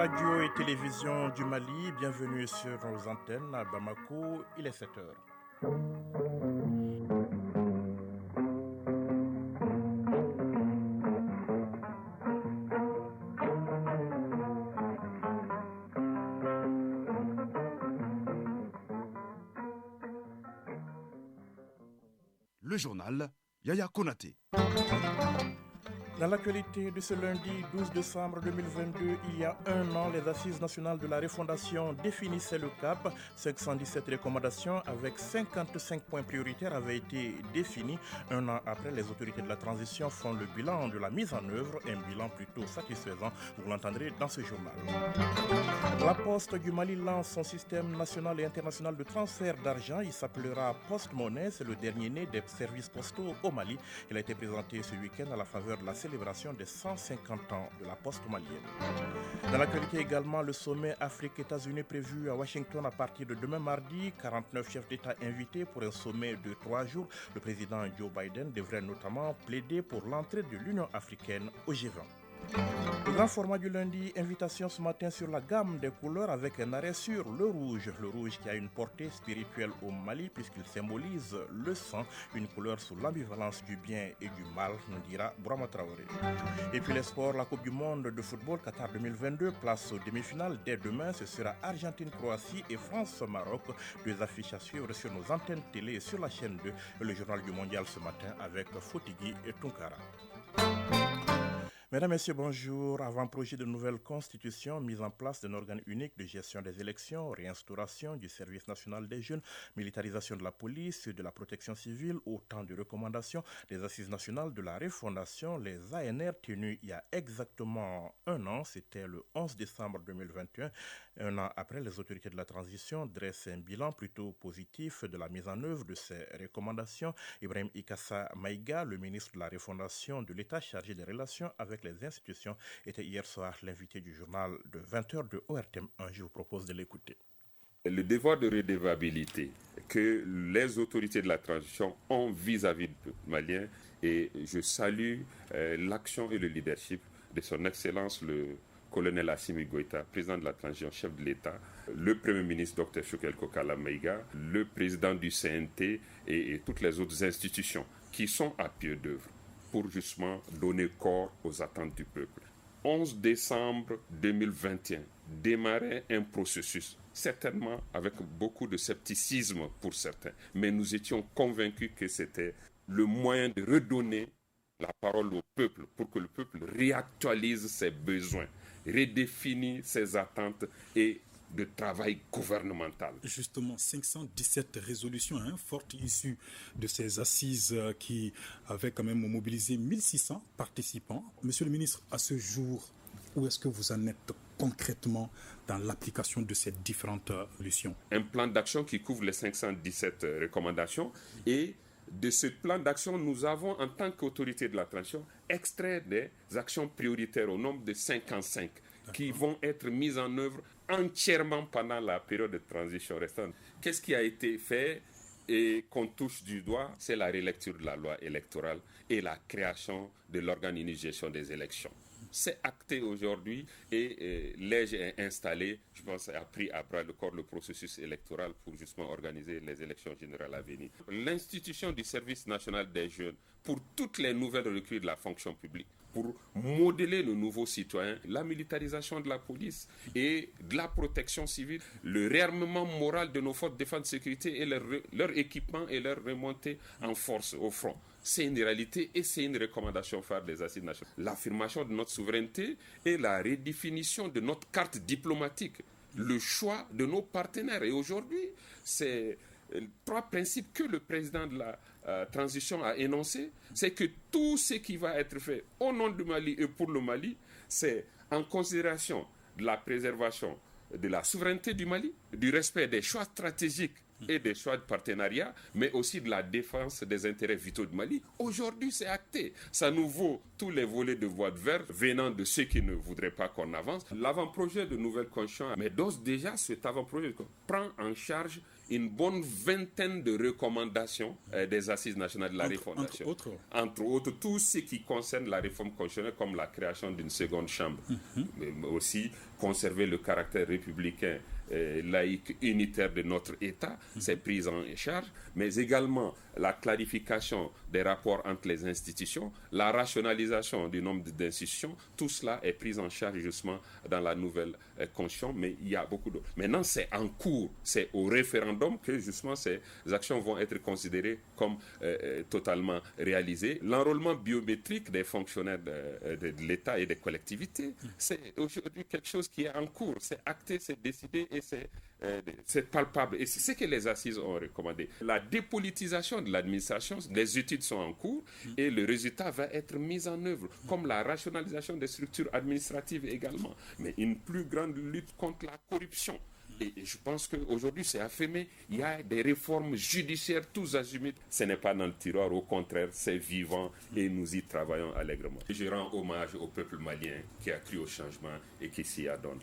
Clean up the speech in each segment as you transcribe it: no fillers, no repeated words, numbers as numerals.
Radio et télévision du Mali, bienvenue sur nos antennes à Bamako, il est 7 heures. Le journal Yaya Konaté. Dans l'actualité de ce lundi 12 décembre 2022, il y a un an, les Assises nationales de la refondation définissaient le cap. 517 recommandations avec 55 points prioritaires avaient été définis. Un an après, les autorités de la transition font le bilan de la mise en œuvre, un bilan plutôt satisfaisant, vous l'entendrez dans ce journal. La Poste du Mali lance son système national et international de transfert d'argent. Il s'appellera Post-Monnaie, c'est le dernier né des services postaux au Mali. Il a été présenté ce week-end à la faveur de la célébration des 150 ans de la poste malienne. Dans l'actualité également, le sommet Afrique-États-Unis prévu à Washington à partir de demain mardi. 49 chefs d'État invités pour un sommet de 3 jours. Le président Joe Biden devrait notamment plaider pour l'entrée de l'Union africaine au G20. Le grand format du lundi, invitation ce matin sur la gamme des couleurs avec un arrêt sur le rouge. Le rouge qui a une portée spirituelle au Mali puisqu'il symbolise le sang, une couleur sous l'ambivalence du bien et du mal, nous dira Bourama Traoré. Et puis les sports, la Coupe du Monde de football Qatar 2022, place aux demi-finales. Dès demain, ce sera Argentine-Croatie et France-Maroc. Deux affiches à suivre sur nos antennes télé et sur la chaîne 2. Le journal du mondial ce matin avec Fotigui et Tunkara. Mesdames, Messieurs, bonjour. Avant-projet de nouvelle constitution, mise en place d'un organe unique de gestion des élections, réinstauration du service national des jeunes, militarisation de la police et de la protection civile, autant de recommandations des assises nationales de la refondation, les ANR tenues il y a exactement un an, c'était le 11 décembre 2021. Un an après, les autorités de la transition dressent un bilan plutôt positif de la mise en œuvre de ces recommandations. Ibrahim Ikassa Maïga, le ministre de la refondation de l'État chargé des relations avec les institutions, était hier soir l'invité du journal de 20h de ORTM1. Je vous propose de l'écouter. Le devoir de redevabilité que les autorités de la transition ont vis-à-vis du peuple malien, et je salue l'action et le leadership de son Excellence le colonel Assimi Goïta, président de la transition, chef de l'État, le Premier ministre Dr Choguel Kokala Maïga, le président du CNT et toutes les autres institutions qui sont à pied d'œuvre pour justement donner corps aux attentes du peuple. 11 décembre 2021, démarrait un processus, certainement avec beaucoup de scepticisme pour certains, mais nous étions convaincus que c'était le moyen de redonner la parole au peuple pour que le peuple réactualise ses besoins, redéfinisse ses attentes et de travail gouvernemental. Justement, 517 résolutions fortes issues de ces assises qui avaient quand même mobilisé 1600 participants. Monsieur le ministre, à ce jour, où est-ce que vous en êtes concrètement dans l'application de ces différentes résolutions? Un plan d'action qui couvre les 517 recommandations, et de ce plan d'action, nous avons, en tant qu'autorité de la transition, extrait des actions prioritaires au nombre de 55 qui vont être mises en œuvre entièrement pendant la période de transition restante. Qu'est-ce qui a été fait et qu'on touche du doigt? C'est la relecture de la loi électorale et la création de l'organe unique de gestion des élections. C'est acté aujourd'hui et l'EG est installé, je pense, a pris à bras le corps le processus électoral pour justement organiser les élections générales à venir. L'institution du service national des jeunes pour toutes les nouvelles recrues de la fonction publique, pour modeler le nouveau citoyen, la militarisation de la police et de la protection civile, le réarmement moral de nos forces de défense et de sécurité et leur équipement et leur remontée en force au front. C'est une réalité et c'est une recommandation phare des assises nationales. L'affirmation de notre souveraineté et la redéfinition de notre carte diplomatique, le choix de nos partenaires. Et aujourd'hui, c'est trois principes que le président de la transition a énoncés. C'est que tout ce qui va être fait au nom du Mali et pour le Mali, c'est en considération de la préservation de la souveraineté du Mali, du respect des choix stratégiques et des choix de partenariat, mais aussi de la défense des intérêts vitaux du Mali. Aujourd'hui, c'est acté. Ça nous vaut tous les volets de voie de verre venant de ceux qui ne voudraient pas qu'on avance. L'avant-projet de nouvelle constitution, mais d'ores déjà, cet avant-projet prend en charge une bonne vingtaine de recommandations des assises nationales de la refondation. Entre autres, tout ce qui concerne la réforme constitutionnelle, comme la création d'une seconde chambre, mais aussi conserver le caractère républicain, laïque, unitaire de notre État, c'est pris en charge, mais également la clarification des rapports entre les institutions, la rationalisation du nombre d'institutions, tout cela est pris en charge justement dans la nouvelle constitution, mais il y a beaucoup d'autres. Maintenant, c'est en cours, c'est au référendum que justement ces actions vont être considérées comme totalement réalisées. L'enrôlement biométrique des fonctionnaires de l'État et des collectivités, c'est aujourd'hui quelque chose qui est en cours, c'est acté, c'est décidé et c'est palpable. Et c'est ce que les assises ont recommandé. La dépolitisation de l'administration, les études sont en cours et le résultat va être mis en œuvre, comme la rationalisation des structures administratives également, mais une plus grande lutte contre la corruption. Et je pense qu'aujourd'hui, c'est affirmé, il y a des réformes judiciaires tous azimuts. Ce n'est pas dans le tiroir, au contraire, c'est vivant et nous y travaillons allègrement. Je rends hommage au peuple malien qui a cru au changement et qui s'y adonne.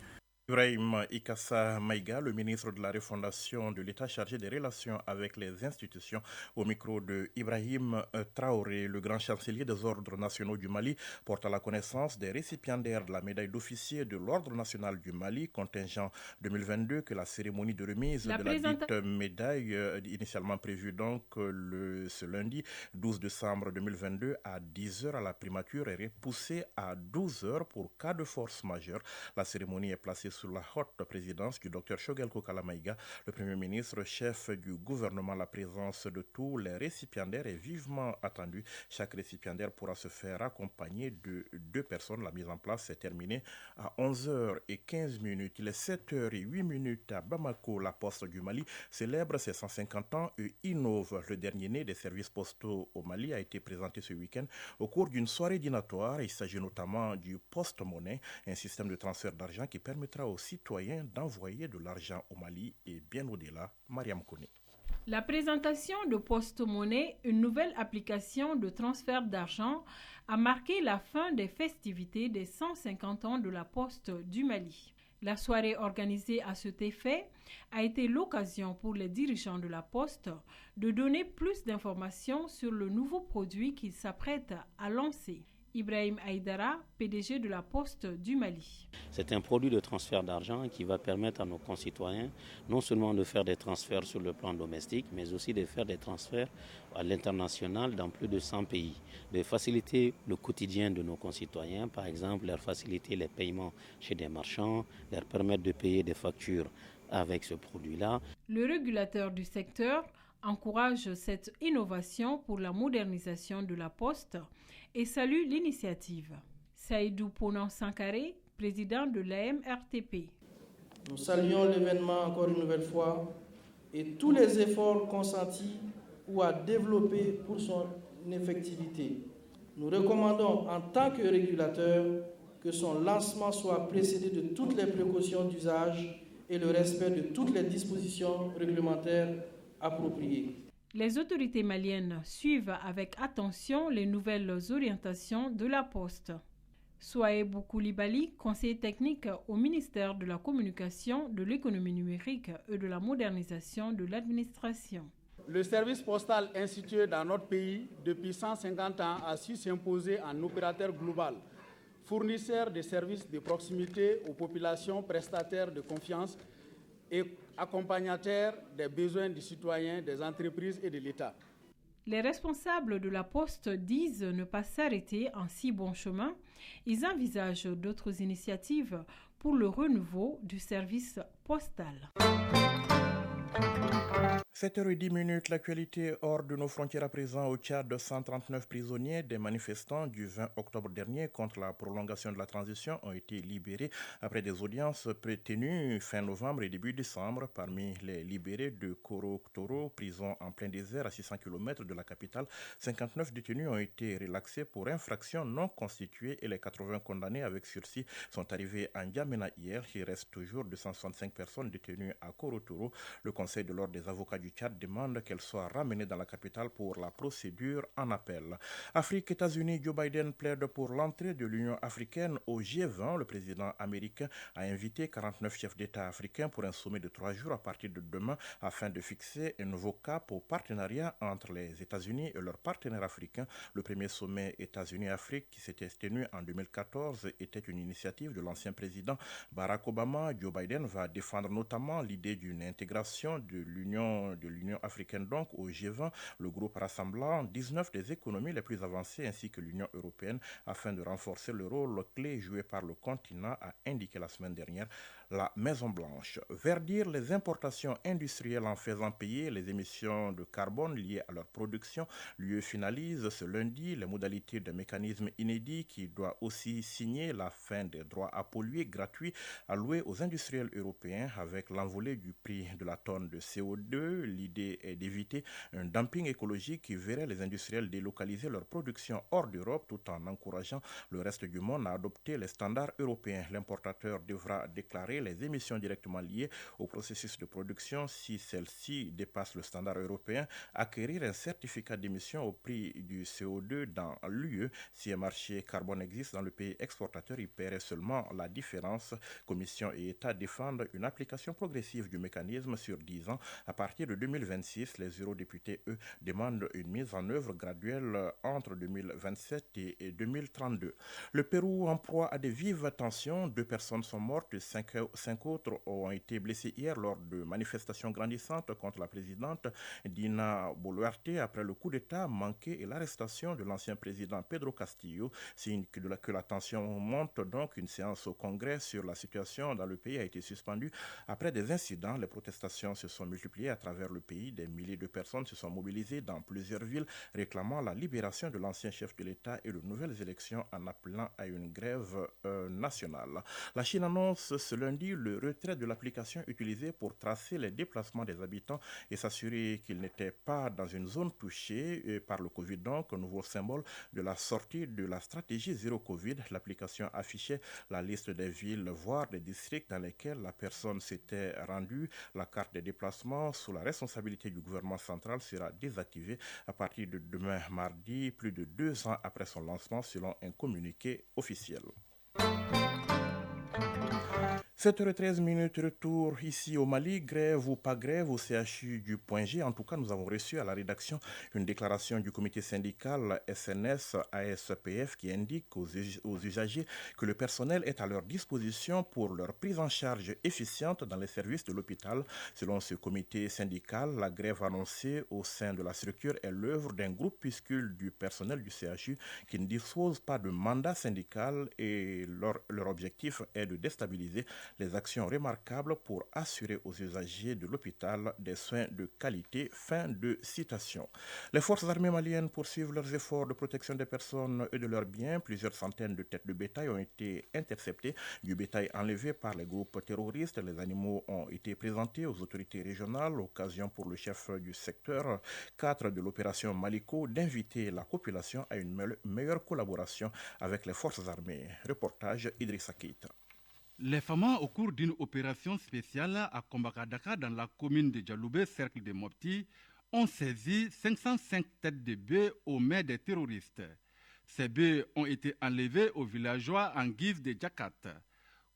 Ibrahim Ikassa Maïga, le ministre de la Refondation de l'État chargé des relations avec les institutions, au micro de Ibrahim Traoré, le grand chancelier des ordres nationaux du Mali, porte à la connaissance des récipiendaires de la médaille d'officier de l'Ordre national du Mali, contingent 2022, que la cérémonie de remise de la dite médaille, initialement prévue donc ce lundi 12 décembre 2022 à 10h à la primature, est repoussée à 12h pour cas de force majeure. La cérémonie est placée sous la haute présidence du Dr Choguel Kokala Maïga, le Premier ministre, chef du gouvernement. La présence de tous les récipiendaires est vivement attendue. Chaque récipiendaire pourra se faire accompagner de 2 personnes. La mise en place est terminée à 11h15. Il est 7h08 à Bamako. La Poste du Mali célèbre ses 150 ans et innove. Le dernier né des services postaux au Mali a été présenté ce week-end au cours d'une soirée dînatoire. Il s'agit notamment du post-monnaie, un système de transfert d'argent qui permettra aux citoyens d'envoyer de l'argent au Mali et bien au-delà. Mariam Kone. La présentation de Post-Monnaie, une nouvelle application de transfert d'argent, a marqué la fin des festivités des 150 ans de la Poste du Mali. La soirée organisée à cet effet a été l'occasion pour les dirigeants de la Poste de donner plus d'informations sur le nouveau produit qu'ils s'apprêtent à lancer. Ibrahim Aïdara, PDG de la Poste du Mali. C'est un produit de transfert d'argent qui va permettre à nos concitoyens non seulement de faire des transferts sur le plan domestique, mais aussi de faire des transferts à l'international dans plus de 100 pays, de faciliter le quotidien de nos concitoyens, par exemple leur faciliter les paiements chez des marchands, leur permettre de payer des factures avec ce produit-là. Le régulateur du secteur encourage cette innovation pour la modernisation de la Poste et salue l'initiative. Saïdou Ponan Sankaré, président de l'AMRTP. Nous saluons l'événement encore une nouvelle fois et tous les efforts consentis ou à développer pour son effectivité. Nous recommandons en tant que régulateur que son lancement soit précédé de toutes les précautions d'usage et le respect de toutes les dispositions réglementaires appropriées. Les autorités maliennes suivent avec attention les nouvelles orientations de la Poste. Souaïbou Koulibaly, conseiller technique au ministère de la Communication, de l'économie numérique et de la modernisation de l'administration. Le service postal institué dans notre pays depuis 150 ans a su s'imposer en opérateur global, fournisseur de services de proximité aux populations, prestataires de confiance et accompagnateur des besoins des citoyens, des entreprises et de l'État. Les responsables de la Poste disent ne pas s'arrêter en si bon chemin. Ils envisagent d'autres initiatives pour le renouveau du service postal. 7h10, l'actualité hors de nos frontières à présent. Au Tchad, 139 prisonniers des manifestants du 20 octobre dernier contre la prolongation de la transition ont été libérés après des audiences tenues fin novembre et début décembre. Parmi les libérés de Koro-Toro, prison en plein désert à 600 km de la capitale, 59 détenus ont été relaxés pour infractions non constituées et les 80 condamnés avec sursis sont arrivés en N'Djamena hier. Il reste toujours 265 personnes détenues à Koro-Toro. Le Conseil de l'ordre des avocats du Tchad demande qu'elle soit ramenée dans la capitale pour la procédure en appel. Afrique, États-Unis, Joe Biden plaide pour l'entrée de l'Union africaine au G20. Le président américain a invité 49 chefs d'État africains pour un sommet de 3 jours à partir de demain afin de fixer un nouveau cap au partenariat entre les États-Unis et leurs partenaires africains. Le premier sommet États-Unis-Afrique qui s'était tenu en 2014 était une initiative de l'ancien président Barack Obama. Joe Biden va défendre notamment l'idée d'une intégration de l'Union africaine donc au G20, le groupe rassemblant 19 des économies les plus avancées ainsi que l'Union européenne afin de renforcer le rôle clé joué par le continent, a indiqué la semaine dernière la Maison-Blanche. Verdir les importations industrielles en faisant payer les émissions de carbone liées à leur production. L'UE finalise ce lundi les modalités d'un mécanisme inédit qui doit aussi signer la fin des droits à polluer gratuits alloués aux industriels européens avec l'envolée du prix de la tonne de CO2. L'idée est d'éviter un dumping écologique qui verrait les industriels délocaliser leur production hors d'Europe tout en encourageant le reste du monde à adopter les standards européens. L'importateur devra déclarer les émissions directement liées au processus de production. Si celles-ci dépassent le standard européen, acquérir un certificat d'émission au prix du CO2 dans l'UE. Si un marché carbone existe dans le pays exportateur, il paierait seulement la différence. Commission et État défendent une application progressive du mécanisme sur 10 ans. À partir de 2026, les eurodéputés, eux, demandent une mise en œuvre graduelle entre 2027 et 2032. Le Pérou en proie à des vives tensions. 2 personnes sont mortes, 5 autres ont été blessées hier lors de manifestations grandissantes contre la présidente Dina Boluarte après le coup d'État manqué et l'arrestation de l'ancien président Pedro Castillo. Signe que la tension monte, donc une séance au Congrès sur la situation dans le pays a été suspendue après des incidents. Les protestations se sont multipliées à travers le pays. Des milliers de personnes se sont mobilisées dans plusieurs villes réclamant la libération de l'ancien chef de l'État et de nouvelles élections en appelant à une grève nationale. La Chine annonce ce lundi le retrait de l'application utilisée pour tracer les déplacements des habitants et s'assurer qu'ils n'étaient pas dans une zone touchée par le Covid. Donc, un nouveau symbole de la sortie de la stratégie zéro Covid. L'application affichait la liste des villes, voire des districts dans lesquels la personne s'était rendue. La carte des déplacements sous la responsabilité du gouvernement central sera désactivée à partir de demain mardi, plus de 2 ans après son lancement, selon un communiqué officiel. 7h13, retour ici au Mali, grève ou pas grève au CHU du Point G. En tout cas, nous avons reçu à la rédaction une déclaration du comité syndical SNS-ASPF qui indique aux usagers que le personnel est à leur disposition pour leur prise en charge efficiente dans les services de l'hôpital. Selon ce comité syndical, la grève annoncée au sein de la structure est l'œuvre d'un groupuscule du personnel du CHU qui ne dispose pas de mandat syndical et leur objectif est de déstabiliser les actions remarquables pour assurer aux usagers de l'hôpital des soins de qualité. Fin de citation. Les forces armées maliennes poursuivent leurs efforts de protection des personnes et de leurs biens. Plusieurs centaines de têtes de bétail ont été interceptées, du bétail enlevé par les groupes terroristes. Les animaux ont été présentés aux autorités régionales, occasion pour le chef du secteur 4 de l'opération Maliko d'inviter la population à une meilleure collaboration avec les forces armées. Reportage Idrissa Keita. Les FAMA, au cours d'une opération spéciale à Kombakadaka dans la commune de Djaloubé, cercle de Mopti, ont saisi 505 têtes de bœufs aux mains des terroristes. Ces bœufs ont été enlevés aux villageois en guise de jakat.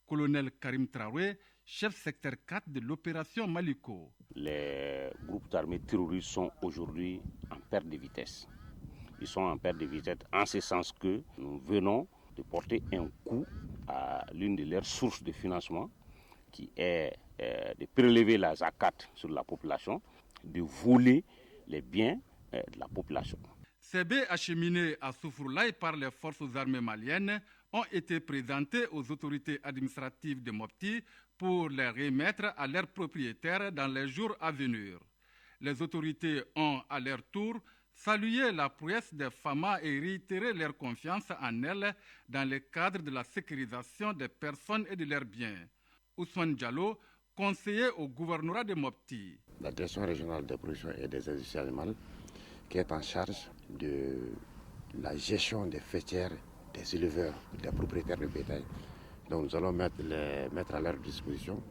Colonel Karim Traoré, chef secteur 4 de l'opération Maliko. Les groupes armés terroristes sont aujourd'hui en perte de vitesse. Ils sont en perte de vitesse en ce sens que nous venons de porter un coup à l'une de leurs sources de financement, qui est de prélever la zakat sur la population, de voler les biens de la population. Ces bœufs acheminés à Soufourlaï par les forces armées maliennes ont été présentés aux autorités administratives de Mopti pour les remettre à leurs propriétaires dans les jours à venir. Les autorités ont à leur tour salué la prouesse des FAMA et réitéré leur confiance en elles dans le cadre de la sécurisation des personnes et de leurs biens. Ousmane Diallo, conseiller au gouvernorat de Mopti. La direction régionale des productions et des industries animales qui est en charge de la gestion des fêtières, des éleveurs, des propriétaires de bétail. Donc nous allons mettre à leur disposition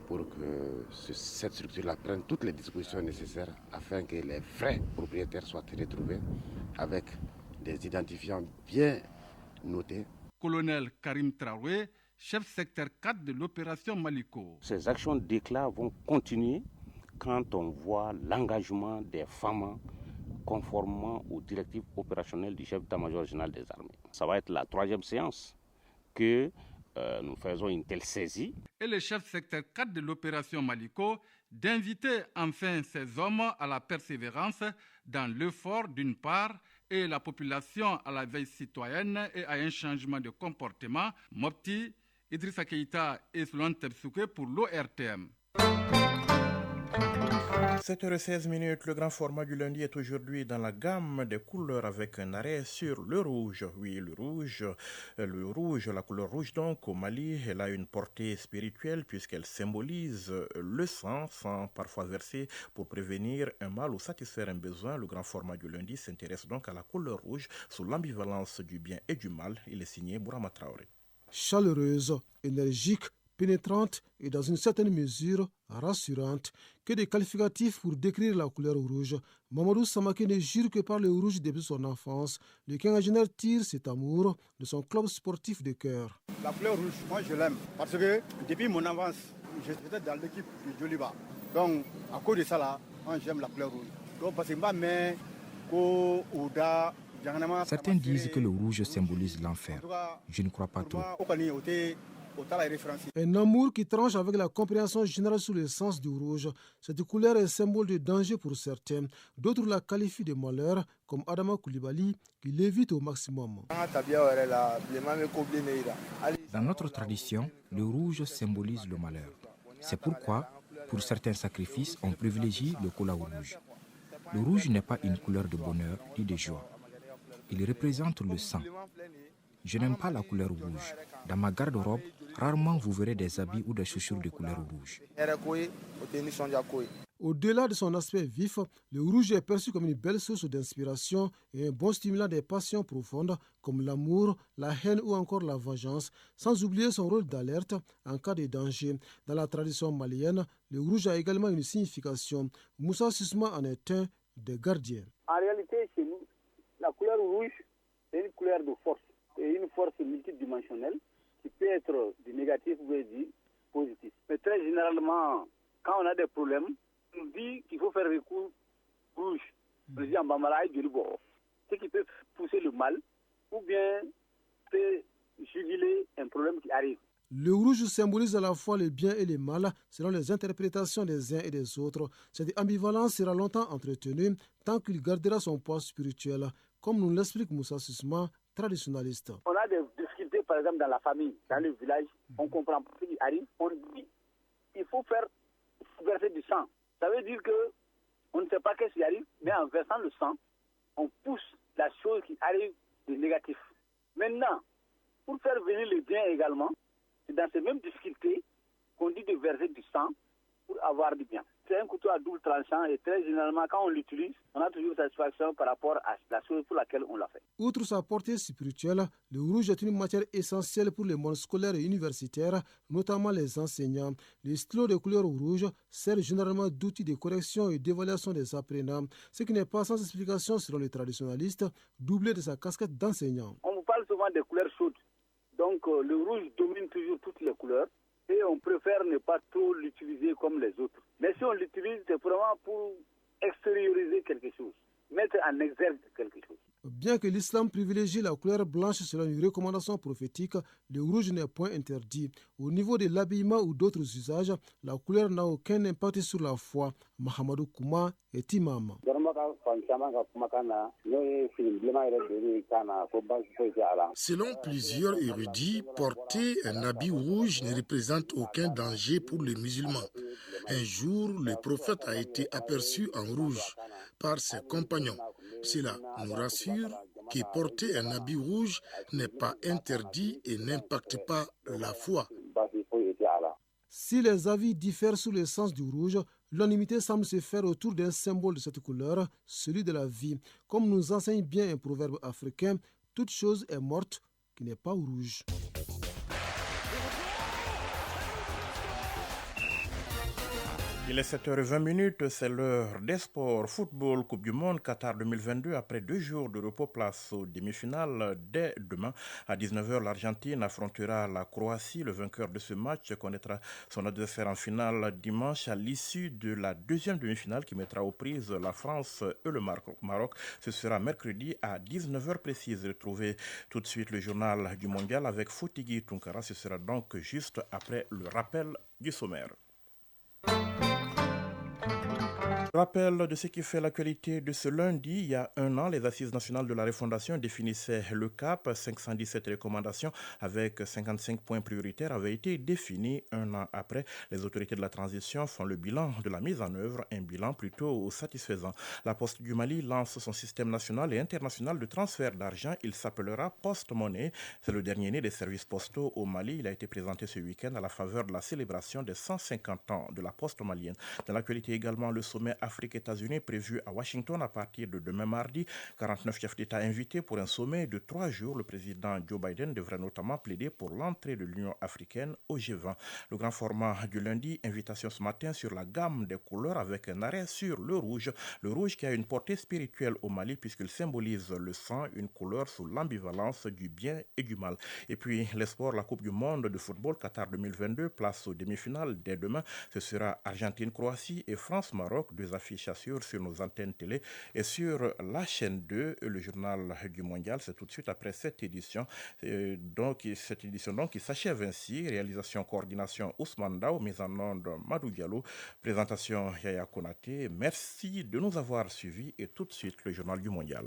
pour que cette structure-là prenne toutes les dispositions nécessaires afin que les vrais propriétaires soient retrouvés avec des identifiants bien notés. Colonel Karim Traoré, chef secteur 4 de l'opération Maliko. Ces actions d'éclat vont continuer quand on voit l'engagement des femmes conformément aux directives opérationnelles du chef d'état-major général des armées. Ça va être la 3e séance que nous faisons une telle saisie. Et le chef secteur 4 de l'opération Maliko d'inviter enfin ces hommes à la persévérance dans l'effort d'une part et la population à la veille citoyenne et à un changement de comportement. Mopti, Idrissa Keïta et Soulane Tebsouké pour l'ORTM. 7h16, le grand format du lundi est aujourd'hui dans la gamme des couleurs avec un arrêt sur le rouge. Oui, le rouge, la couleur rouge donc au Mali, elle a une portée spirituelle puisqu'elle symbolise le sang parfois versé pour prévenir un mal ou satisfaire un besoin. Le grand format du lundi s'intéresse donc à la couleur rouge sous l'ambivalence du bien et du mal. Il est signé Bourama Traoré. Chaleureuse, énergique, pénétrante et dans une certaine mesure rassurante. Que des qualificatifs pour décrire la couleur rouge. Mamadou Samaké ne jure que par le rouge depuis son enfance. Le quinquagénaire tire cet amour de son club sportif de cœur. La couleur rouge, moi je l'aime parce que depuis mon enfance, j'étais dans l'équipe de Joliba. Donc à cause de ça là, moi j'aime la couleur rouge. Donc parce que certains disent que le rouge symbolise l'enfer. Je ne crois pas trop. Un amour qui tranche avec la compréhension générale sur le sens du rouge. Cette couleur est symbole de danger pour certains. D'autres la qualifient de malheur, comme Adama Koulibaly, qui l'évite au maximum. Dans notre tradition, le rouge symbolise le malheur. C'est pourquoi, pour certains sacrifices, on privilégie le cola rouge. Le rouge n'est pas une couleur de bonheur ni de joie. Il représente le sang. Je n'aime pas la couleur rouge. Dans ma garde-robe, rarement vous verrez des habits ou des chaussures de couleur rouge. Au-delà de son aspect vif, le rouge est perçu comme une belle source d'inspiration et un bon stimulant des passions profondes comme l'amour, la haine ou encore la vengeance, sans oublier son rôle d'alerte en cas de danger. Dans la tradition malienne, le rouge a également une signification. Moussa Sisma en est un des gardiens. En réalité, chez nous, la couleur rouge est une couleur de force. Et une force multidimensionnelle qui peut être du négatif ou du positif. Mais très généralement, quand on a des problèmes, on nous dit qu'il faut faire recours rouge. On nous dit en Bambara, ce qui peut pousser le mal ou bien peut juguler un problème qui arrive. Le rouge symbolise à la fois le bien et le mal selon les interprétations des uns et des autres. Cette ambivalence sera longtemps entretenue tant qu'il gardera son poids spirituel, comme nous l'explique Moussa Sisma, traditionnaliste. On a des difficultés, par exemple, dans la famille, dans le village. On comprend pas ce qui arrive. On dit il faut verser du sang. Ça veut dire que on ne sait pas ce qui arrive, mais en versant le sang, on pousse la chose qui arrive de négatif. Maintenant, pour faire venir le bien également, c'est dans ces mêmes difficultés qu'on dit de verser du sang pour avoir du bien. C'est un couteau à double tranchant et très généralement, quand on l'utilise, on a toujours satisfaction par rapport à la chose pour laquelle on l'a fait. Outre sa portée spirituelle, le rouge est une matière essentielle pour le monde scolaire et universitaire, notamment les enseignants. Les stylos de couleur rouge servent généralement d'outils de correction et d'évaluation des apprenants, ce qui n'est pas sans explication selon les traditionalistes, doublé de sa casquette d'enseignant. On vous parle souvent des couleurs chaudes, donc le rouge domine toujours toutes les couleurs. Et on préfère ne pas trop l'utiliser comme les autres. Mais si on l'utilise, c'est vraiment pour extérioriser quelque chose, mettre en exergue quelque chose. Bien que l'islam privilégie la couleur blanche selon une recommandation prophétique, le rouge n'est point interdit. Au niveau de l'habillement ou d'autres usages, la couleur n'a aucun impact sur la foi. Mahamadou Kouma est imam. Selon plusieurs érudits, porter un habit rouge ne représente aucun danger pour les musulmans. Un jour, le prophète a été aperçu en rouge par ses compagnons. Cela nous rassure que porter un habit rouge n'est pas interdit et n'impacte pas la foi. Si les avis diffèrent sur le sens du rouge, l'unanimité semble se faire autour d'un symbole de cette couleur, celui de la vie. Comme nous enseigne bien un proverbe africain, toute chose est morte qui n'est pas rouge. Il est 7h20, c'est l'heure des sports. Football, Coupe du Monde, Qatar 2022. Après 2 jours de repos, place aux demi-finales. Dès demain, à 19h, l'Argentine affrontera la Croatie. Le vainqueur de ce match connaîtra son adversaire en finale dimanche à l'issue de la deuxième demi-finale qui mettra aux prises la France et le Maroc. Ce sera mercredi à 19h précise. Retrouvez tout de suite le journal du Mondial avec Foutigui Tunkara. Ce sera donc juste après le rappel du sommaire. Rappel de ce qui fait l'actualité de ce lundi. Il y a 1 an, les Assises nationales de la refondation définissaient le cap. 517 recommandations avec 55 points prioritaires avaient été définies. 1 an après, les autorités de la transition font le bilan de la mise en œuvre, un bilan plutôt satisfaisant. La Poste du Mali lance son système national et international de transfert d'argent. Il s'appellera Poste Monnaie. C'est le dernier né des services postaux au Mali. Il a été présenté ce week-end à la faveur de la célébration des 150 ans de la Poste malienne. Dans l'actualité également, le sommet Afrique-États-Unis prévu à Washington à partir de demain mardi. 49 chefs d'État invités pour un sommet de 3 jours. Le président Joe Biden devrait notamment plaider pour l'entrée de l'Union africaine au G20. Le grand format du lundi, invitation ce matin sur la gamme des couleurs avec un arrêt sur le rouge. Le rouge qui a une portée spirituelle au Mali puisqu'il symbolise le sang, une couleur sous l'ambivalence du bien et du mal. Et puis les sports, la Coupe du Monde de football Qatar 2022, place aux demi-finales dès demain. Ce sera Argentine-Croatie et France-Maroc, 2 affiches à suivre sur nos antennes télé et sur la chaîne 2, le journal du Mondial. C'est tout de suite après cette édition. Cette édition qui s'achève ainsi. Réalisation, coordination Ousmane Dao, mise en onde Madou Diallo, présentation Yaya Konaté. Merci de nous avoir suivis et tout de suite le journal du Mondial.